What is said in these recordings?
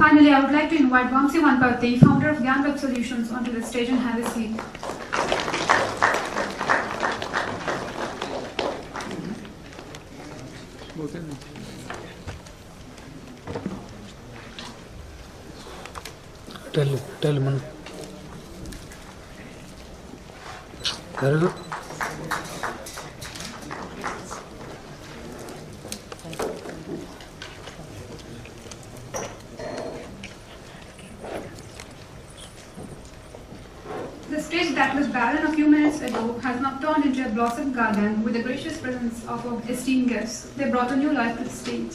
Finally, I would like to invite Vamsi Vanparthi, founder of GyanWeb Solutions, onto the stage and have a seat. Tell man. Very good. The stage that was barren a few minutes ago has now turned into a blossom garden with the gracious presence of our esteemed guests. They brought a new life to the stage.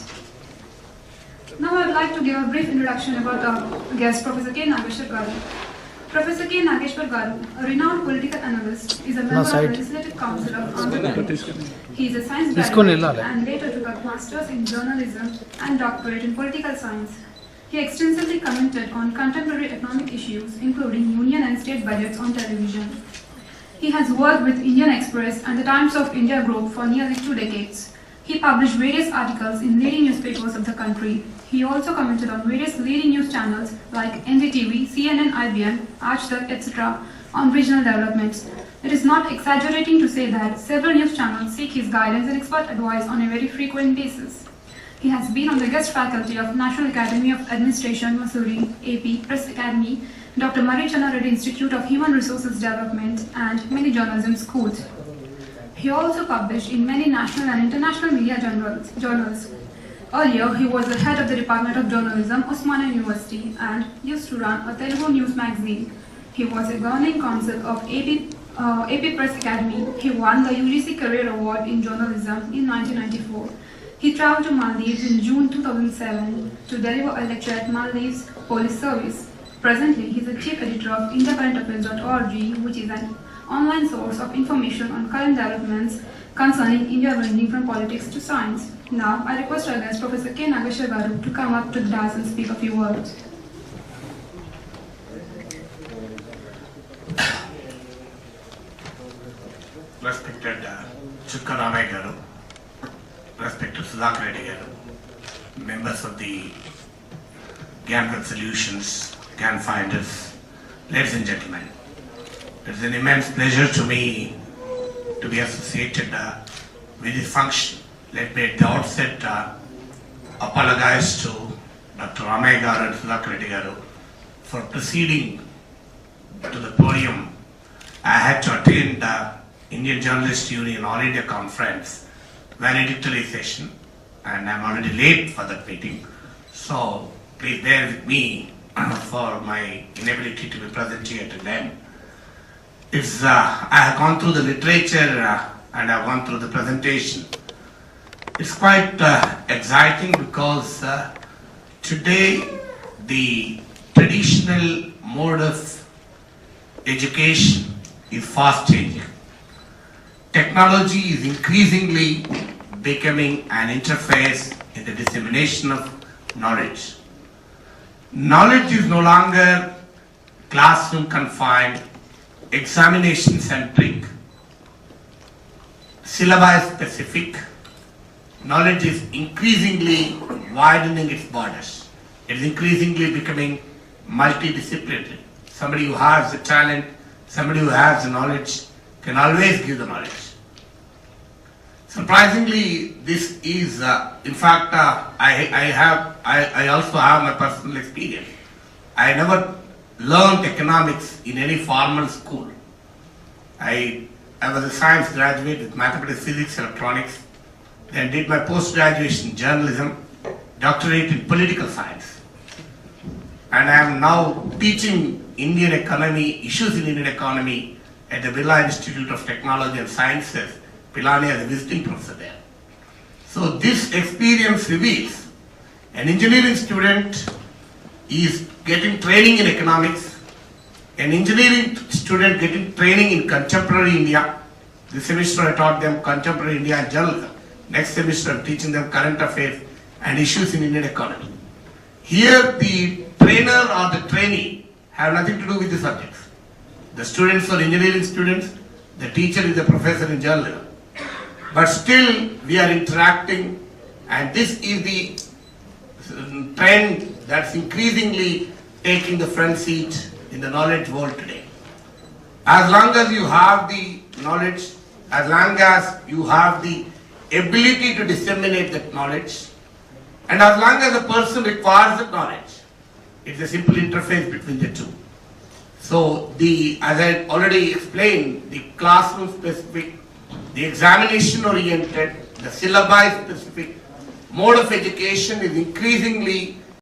Now I would like to give a brief introduction about our guest, Professor K. Nageshwar Garu. Professor K. Nageshwar Garu, a renowned political analyst, is a member of the Legislative Council of Andhra Pradesh. He is a science graduate and later took a master's in journalism and doctorate in political science. He extensively commented on contemporary economic issues, including union and state budgets on television. He has worked with Indian Express and the Times of India Group for nearly 2 decades. He published various articles in leading newspapers of the country. He also commented on various leading news channels like NDTV, CNN, IBN, Aaj etc. on regional developments. It is not exaggerating to say that several news channels seek his guidance and expert advice on a very frequent basis. He has been on the guest faculty of National Academy of Administration, Missouri, AP, Press Academy, Dr. Murray Channa Reddy Institute of Human Resources Development, and many journalism schools. He also published in many national and international media journals. Earlier, he was the head of the Department of Journalism, Osmania University, and used to run a Telugu news magazine. He was a governing council of AP Press Academy. He won the UGC Career Award in Journalism in 1994. He traveled to Maldives in June 2007 to deliver a lecture at Maldives Police Service. Presently, he is the chief editor of IndiaCurrentAffairs.org, which is an online source of information on current developments concerning India ranging from politics to science. Now, I request our guest, Professor K. Nageshwar Garu, to come up to the dais and speak a few words. Respected Chukkarame Garu, respected Sudhakar Reddy Garu, members of the GyanWeb Solutions, GyanFinders, ladies and gentlemen, it's an immense pleasure to me to be associated with this function. Let me at the outset apologize to Dr. Ramay Garu and Sudhakar Reddy Garu for proceeding to the podium. I had to attend the Indian Journalist Union All India Conference valedictory session, and I'm already late for that meeting. So please bear with me for my inability to be present here to them. I have gone through the literature and I've gone through the presentation. It's quite exciting because today the traditional mode of education is fast changing. Technology is increasingly becoming an interface in the dissemination of knowledge. Knowledge is no longer classroom confined, examination centric, syllabi specific. Knowledge is increasingly widening its borders. It is increasingly becoming multidisciplinary. Somebody who has the talent, somebody who has the knowledge can always give the knowledge. Surprisingly, this is, in fact, I also have my personal experience. I never learned economics in any formal school. I was a science graduate with mathematics, physics, electronics, then did my post-graduation in journalism, doctorate in political science. And I am now teaching Indian economy, issues in Indian economy at the Birla Institute of Technology and Sciences, Pilani as a visiting professor there. So this experience reveals an engineering student is getting training in economics, an engineering student getting training in contemporary India. This semester I taught them contemporary India and journalism. Next semester I'm teaching them current affairs and issues in Indian economy. Here the trainer or the trainee have nothing to do with the subjects. The students are engineering students, the teacher is a professor in journalism. But still we are interacting, and this is the trend that's increasingly taking the front seat in the knowledge world today. As long as you have the knowledge, as long as you have the ability to disseminate that knowledge, and as long as a person requires that knowledge, it's a simple interface between the two. So as I already explained, the classroom specific, the examination oriented, the syllabi specific mode of education is increasingly